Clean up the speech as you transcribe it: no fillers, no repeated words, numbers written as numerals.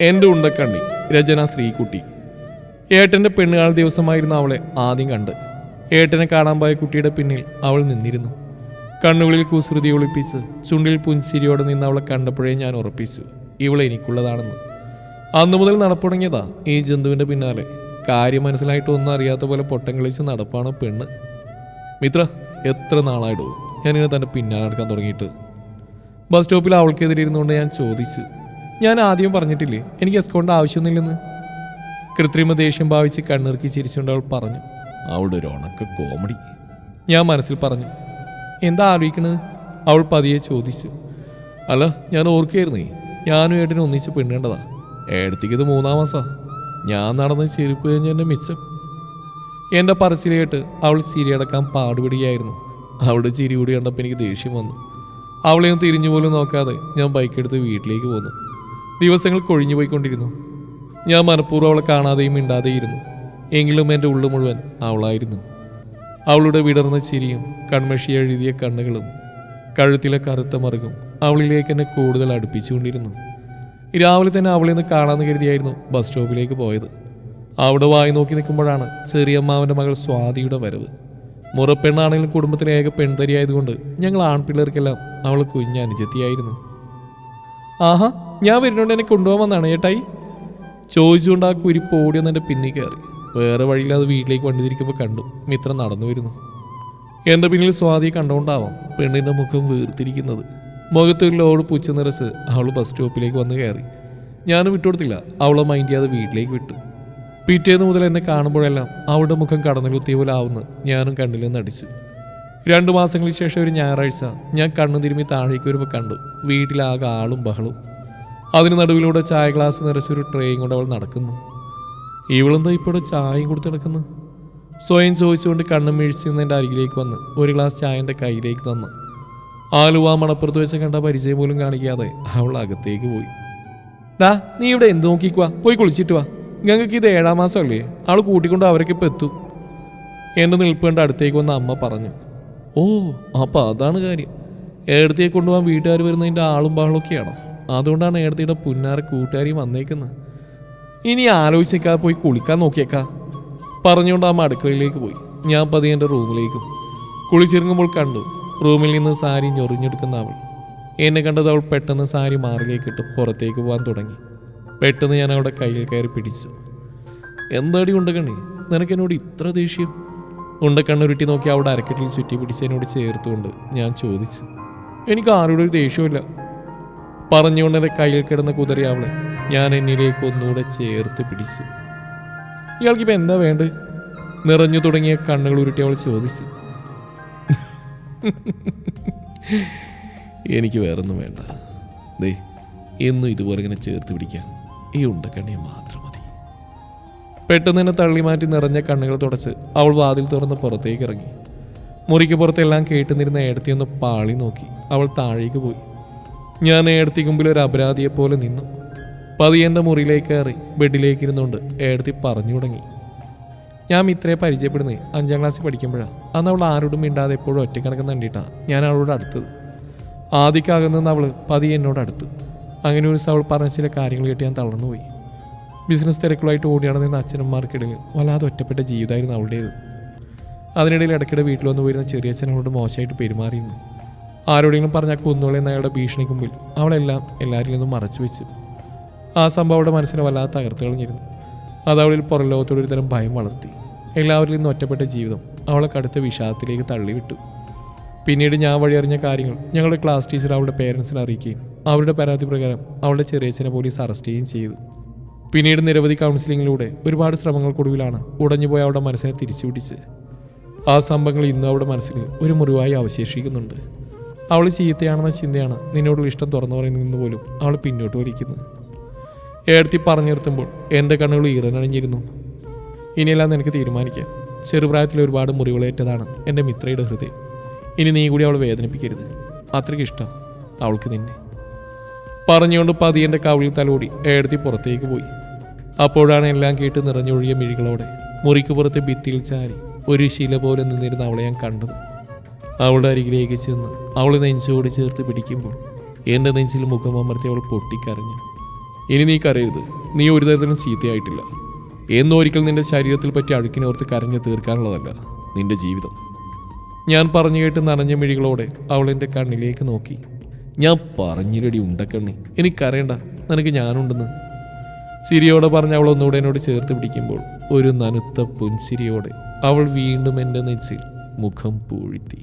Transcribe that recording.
എൻ്റെ ഉണ്ടക്കണ്ണി. രചന ശ്രീകുട്ടി. ഏട്ടൻ്റെ പെണ്ണുകാൾ ദിവസമായിരുന്നു അവളെ ആദ്യം കണ്ട്. ഏട്ടനെ കാണാൻ പോയ കുട്ടിയുടെ പിന്നിൽ അവൾ നിന്നിരുന്നു. കണ്ണുകളിൽ കുസൃതി ഒളിപ്പിച്ച് ചുണ്ടിൽ പുൻസിരിയോടെ നിന്ന് അവളെ കണ്ടപ്പോഴേ ഞാൻ ഉറപ്പിച്ചു, ഇവളെ എനിക്കുള്ളതാണെന്ന്. അന്നു മുതൽ നടപ്പുടങ്ങിയതാ ഈ ജന്തുവിൻ്റെ പിന്നാലെ. കാര്യം മനസ്സിലായിട്ടൊന്നും അറിയാത്ത പോലെ പൊട്ടം കളിച്ച് നടപ്പാണ് പെണ്ണ്. മിത്ര, എത്ര നാളായിടോ ഞാനിങ്ങനെ തൻ്റെ പിന്നാലെ നടക്കാൻ തുടങ്ങിയിട്ട്? ബസ് സ്റ്റോപ്പിൽ അവൾക്കെതിരെ ഇരുന്നുകൊണ്ട് ഞാൻ ചോദിച്ചു. ഞാൻ ആദ്യം പറഞ്ഞിട്ടില്ലേ എനിക്ക് എസ്കോണ്ട് ആവശ്യമൊന്നുമില്ലെന്ന്? കൃത്രിമ ദേഷ്യം ഭാവിച്ച് കണ്ണിറുക്കി ചിരിച്ചുകൊണ്ട് അവൾ പറഞ്ഞു. അവളുടെ ഒരു ഉണക്ക കോമഡി, ഞാൻ മനസ്സിൽ പറഞ്ഞു. എന്താ ആലോചിക്കണത്? അവൾ പതിയെ ചോദിച്ചു. അല്ല, ഞാൻ ഓർക്കുകയായിരുന്നേ, ഞാനും ഏട്ടനും ഒന്നിച്ച് പെണ്ണേണ്ടതാ. ഏടത്തേക്ക് ഇത് 3-ാം മാസമാണ്. ഞാൻ നടന്ന് ചെരുപ്പ് കഴിഞ്ഞ് എൻ്റെ മിച്ചം. എൻ്റെ പറച്ചിലേട്ട് അവൾ ചിരിയടക്കാൻ പാടുപിടിയായിരുന്നു. അവളുടെ ചിരി കൂടി കണ്ടപ്പോൾ എനിക്ക് ദേഷ്യം വന്നു. അവളെയും തിരിഞ്ഞു പോലും നോക്കാതെ ഞാൻ ബൈക്കെടുത്ത് വീട്ടിലേക്ക് പോന്നു. ദിവസങ്ങൾ കൊഴിഞ്ഞു പോയിക്കൊണ്ടിരുന്നു. ഞാൻ മനഃപൂർവ്വം അവളെ കാണാതെയും മിണ്ടാതെയും ഇരുന്നു. എങ്കിലും എൻ്റെ ഉള്ളു മുഴുവൻ അവളായിരുന്നു. അവളുടെ വിടർന്ന ചിരിയും കൺമഷി എഴുതിയ കണ്ണുകളും കഴുത്തിലെ കറുത്ത മറുകും അവളിലേക്ക് എന്നെ കൂടുതൽ അടുപ്പിച്ചുകൊണ്ടിരുന്നു. രാവിലെ തന്നെ അവളെ നിന്ന് കാണാമെന്ന് കരുതിയായിരുന്നു ബസ് സ്റ്റോപ്പിലേക്ക് പോയത്. അവിടെ വായി നോക്കി നിൽക്കുമ്പോഴാണ് ചെറിയമ്മാവൻ്റെ മകൾ സ്വാതിയുടെ വരവ്. മുറപ്പെണ്ണാണെങ്കിലും കുടുംബത്തിലെ ഏക പെൺതരിയായതുകൊണ്ട് ഞങ്ങൾ ആൺപിള്ളേർക്കെല്ലാം അവൾ കുഞ്ഞനുജത്തിയായിരുന്നു. ആഹാ, ഞാൻ വരുന്നുണ്ട്, എന്നെ കൊണ്ടുപോകാൻ വന്നാണ് ഏട്ടായി ചോദിച്ചുകൊണ്ട് ആ കുരിപ്പ് ഓടിയൊന്ന് എൻ്റെ പിന്നിൽ കയറി. വേറെ വഴിയില്ലാതെ വീട്ടിലേക്ക് വണ്ടി തിരിക്കുമ്പോൾ കണ്ടു മിത്ര നടന്നു വരുന്നു. എൻ്റെ പിന്നിൽ സ്വാതിയെ കണ്ടുകൊണ്ടാവാം പെണ്ണിൻ്റെ മുഖം വീർത്തിരിക്കുന്നത്. മുഖത്തൊരു ലോഡ് പുച്ച നിറച്ച് അവൾ ബസ് സ്റ്റോപ്പിലേക്ക് വന്ന് കയറി. ഞാനും വിട്ടുകൊടുത്തില്ല, അവളെ മൈൻഡ് ചെയ്യാതെ വീട്ടിലേക്ക് വിട്ടു. പിറ്റേന്ന് മുതൽ എന്നെ കാണുമ്പോഴെല്ലാം അവളുടെ മുഖം കടന്നു കുത്തിയ പോലെ ആവുന്ന ഞാനും കണ്ണിലെന്ന് അടിച്ചു. 2 മാസങ്ങൾക്ക് ശേഷം ഒരു ഞായറാഴ്ച ഞാൻ കണ്ണു തിരുമ്മി താഴേക്ക് വരുമ്പോൾ കണ്ടു വീട്ടിലാകെ ആളും ബഹളവും. അതിന് നടുവിലൂടെ ചായ ഗ്ലാസ് നിറച്ചൊരു ട്രേയും കൊണ്ട് അവൾ നടക്കുന്നു. ഇവളെന്താ ഇപ്പോൾ ചായയും കൊടുത്ത് നടക്കുന്നു? സ്വയം ചോദിച്ചുകൊണ്ട് കണ്ണും വീഴ്ച നിന്ന് എൻ്റെ അരികിലേക്ക് വന്ന് ഒരു ഗ്ലാസ് ചായ എൻ്റെ കയ്യിലേക്ക് തന്നു. ആലുവ മണപ്പുറത്ത് വെച്ച് കണ്ട പരിചയം പോലും കാണിക്കാതെ അവൾ അകത്തേക്ക് പോയി. ഡാ, നീ ഇവിടെ എന്ത് നോക്കിക്കുവാ? പോയി കുളിച്ചിട്ട് വാ. ഞങ്ങൾക്ക് ഇത് 7-ാം മാസമല്ലേ, അവൾ കൂട്ടിക്കൊണ്ട് അവരൊക്കെ ഇപ്പം എത്തും. എൻ്റെ നിൽപ്പേണ്ട അടുത്തേക്ക് വന്ന അമ്മ പറഞ്ഞു. ഓ, അപ്പം അതാണ് കാര്യം. ഏടത്തേക്ക് കൊണ്ടുപോകാൻ വീട്ടുകാർ വരുന്നതിൻ്റെ ആളും ബഹളമൊക്കെയാണോ? അതുകൊണ്ടാണ് ഏടത്തിയുടെ പുന്നാര കൂട്ടുകാരിയും വന്നേക്കുന്നത്. ഇനി ആലോചിച്ചേക്കാതെ പോയി കുളിക്കാൻ നോക്കിയേക്കാ പറഞ്ഞുകൊണ്ട് അമ്മ അടുക്കളയിലേക്ക് പോയി. ഞാൻ പതിയെ എൻ്റെ റൂമിലേക്കും. കുളിച്ചിറങ്ങുമ്പോൾ കണ്ടു റൂമിൽ നിന്ന് സാരി ഞൊറിഞ്ഞെടുക്കുന്ന അവൾ. എന്നെ കണ്ടത് അവൾ പെട്ടെന്ന് സാരി മാറിലേക്കിട്ട് പുറത്തേക്ക് പോകാൻ തുടങ്ങി. പെട്ടെന്ന് ഞാൻ അവളുടെ കയ്യിൽ കയറി പിടിച്ചു. എന്താടി ഉണ്ടക്കണ്ണി, നിനക്കെന്നോട് ഇത്ര ദേഷ്യം? ഉണ്ടക്കണ്ണുരുട്ടി നോക്കി അവളുടെ അരക്കെട്ടിൽ ചുറ്റി പിടിച്ചതിനോട് ചേർത്തുകൊണ്ട് ഞാൻ ചോദിച്ചു. എനിക്ക് ആരോടും ഒരു ദേഷ്യമില്ല പറഞ്ഞുകൊണ്ട് എൻ്റെ കയ്യിൽ കിടന്ന് കുതറി അവളെ ഞാൻ എന്നിലേക്ക് ഒന്നുകൂടെ ചേർത്ത് പിടിച്ചു. ഇയാൾക്കിപ്പോൾ എന്താ വേണ്ടത്? നിറഞ്ഞു തുടങ്ങിയ കണ്ണുകൾ ഉരുട്ടി അവൾ ചോദിച്ചു. എനിക്ക് വേറൊന്നും വേണ്ട. ദേ, എന്നും ഇതുപോലെ ഇങ്ങനെ ചേർത്ത് പിടിക്കാൻ ഈ ഉണ്ടക്കണ്ണിയെ മാത്രം മതി. പെട്ടെന്ന് തന്നെ തള്ളി മാറ്റി നിറഞ്ഞ കണ്ണുകൾ തുടച്ച് അവൾ വാതിൽ തുറന്ന് പുറത്തേക്ക് ഇറങ്ങി. മുറിക്ക് പുറത്തെല്ലാം കേട്ടുനിരുന്ന ഏടത്തിയൊന്ന് പാളി നോക്കി അവൾ താഴേക്ക് പോയി. ഞാൻ ഏടത്തിക്ക് മുമ്പിൽ ഒരു അപരാധിയെ പോലെ നിന്നു. പതിയെൻ്റെ മുറിയിലേക്ക് കയറി ബെഡിലേക്ക് ഇരുന്നുകൊണ്ട് ഏടത്തി പറഞ്ഞു തുടങ്ങി. ഞാൻ മിത്രയെ പരിചയപ്പെടുന്നേ 5-ാം ക്ലാസ്സിൽ പഠിക്കുമ്പോഴാണ്. അന്ന് അവൾ ആരോടും മിണ്ടാതെ എപ്പോഴും ഒറ്റക്കണക്കം കണ്ടിട്ടാണ് ഞാൻ അവളോട് അടുത്തത്. ആദ്യക്കാകുന്ന അവൾ പതിയെ എന്നോട് അടുത്തു. അങ്ങനെ ഒരു അവൾ പറഞ്ഞ ചില കാര്യങ്ങൾ കേട്ട് ഞാൻ തളർന്നുപോയി. ബിസിനസ് തിരക്കുകളായിട്ട് ഓടിയാണെന്ന അച്ഛനന്മാർക്കിടയിൽ വല്ലാതെ ഒറ്റപ്പെട്ട ജീവിതമായിരുന്നു അവളുടേത്. അതിനിടയിൽ ഇടയ്ക്കിടെ വീട്ടിൽ വന്നു പോയിരുന്ന ചെറിയച്ഛൻ അവളോട് മോശമായിട്ട് പെരുമാറിയിരുന്നു. ആരോടെങ്കിലും പറഞ്ഞാൽ കൊന്നോളെന്ന അയാളുടെ ഭീഷണിക്ക് മുമ്പിൽ അവളെല്ലാം എല്ലാവരിൽ നിന്നും മറച്ചു വെച്ചു. ആ സംഭവം അവളുടെ മനസ്സിനെ വല്ലാതെ തകർത്ത് കളഞ്ഞിരുന്നു. അത് അവളിൽ പുറം ലോകത്തോടൊരു തരം ഭയം വളർത്തി. എല്ലാവരിൽ നിന്നും ഒറ്റപ്പെട്ട ജീവിതം അവളെ കടുത്ത വിഷാദത്തിലേക്ക് തള്ളിവിട്ടു. പിന്നീട് ഞാൻ വഴി അറിഞ്ഞ കാര്യങ്ങൾ ഞങ്ങളുടെ ക്ലാസ് ടീച്ചർ അവളുടെ പേരൻസിനെ അറിയിക്കുകയും അവരുടെ പരാതി പ്രകാരം അവളുടെ ചെറിയച്ഛനെ പോലീസ് അറസ്റ്റ് ചെയ്യുകയും ചെയ്തു. പിന്നീട് നിരവധി കൗൺസിലിങ്ങിലൂടെ ഒരുപാട് ശ്രമങ്ങൾക്കൊടുവിലാണ് ഉടഞ്ഞുപോയ അവളുടെ മനസ്സിനെ തിരിച്ചു പിടിച്ച്. ആ സംഭവങ്ങൾ ഇന്നും അവളുടെ മനസ്സിൽ ഒരു മുറിവായി അവശേഷിക്കുന്നുണ്ട്. അവൾ ചീത്തയാണെന്ന ചിന്തയാണ് നിന്നോടുള്ള ഇഷ്ടം തുറന്നു പറയുന്നതെന്ന് പോലും അവൾ പിന്നോട്ട് വലിക്കുന്നു. ഏടത്തി പറഞ്ഞു നിർത്തുമ്പോൾ എൻ്റെ കണ്ണുകൾ ഈറനണിഞ്ഞിരുന്നു. ഇനിയെല്ലാം നിനക്ക് തീരുമാനിക്കാം. ചെറുപ്രായത്തിൽ ഒരുപാട് മുറിവുകളേറ്റതാണ് എൻ്റെ മിത്രയുടെ ഹൃദയം. ഇനി നീ കൂടി അവൾ വേദനിപ്പിക്കരുത്. അത്രയ്ക്ക് ഇഷ്ടം അവൾക്ക് നിന്നെ പറഞ്ഞുകൊണ്ട് പതിയെൻ്റെ കവിളിൽ തലോടി ഏടത്തി പുറത്തേക്ക് പോയി. അപ്പോഴാണ് എല്ലാം കേട്ട് നിറഞ്ഞൊഴിയ മിഴികളോടെ മുറിക്ക് പുറത്തെ ഭിത്തിയിൽ ചാരി ഒരു ശില പോലെ നിന്നിരുന്ന അവളെ ഞാൻ കണ്ടത്. അവളുടെ അരികിലേക്ക് ചെന്ന് അവളെ നെഞ്ചോട് ചേർത്ത് പിടിക്കുമ്പോൾ എൻ്റെ നെഞ്ചിൽ മുഖമമർത്തി അവൾ പൊട്ടിക്കരഞ്ഞു. ഇനി നീ കരയരുത്. നീ ഒരു തരത്തിലും ചീത്തയായിട്ടില്ല. എന്നൊരിക്കൽ നിന്റെ ശരീരത്തിൽ പറ്റി അഴുക്കിനോർത്ത് കരഞ്ഞു തീർക്കാനുള്ളതല്ല നിന്റെ ജീവിതം. ഞാൻ പറഞ്ഞു കേട്ട് നനഞ്ഞ മിഴികളോടെ അവൾ എൻ്റെ കണ്ണിലേക്ക് നോക്കി. ഞാൻ പറഞ്ഞിരടി ഉണ്ടക്കണ്ണി, എനിക്കറിയണ്ട, നിനക്ക് ഞാനുണ്ടെന്ന്. ചിരിയോടെ പറഞ്ഞ് അവൾ ഒന്നുകൂടെ എന്നോട് ചേർത്ത് പിടിക്കുമ്പോൾ ഒരു നനുത്ത പുൻചിരിയോടെ അവൾ വീണ്ടും എൻ്റെ നെഞ്ചിൽ മുഖം പൂഴ്ത്തി.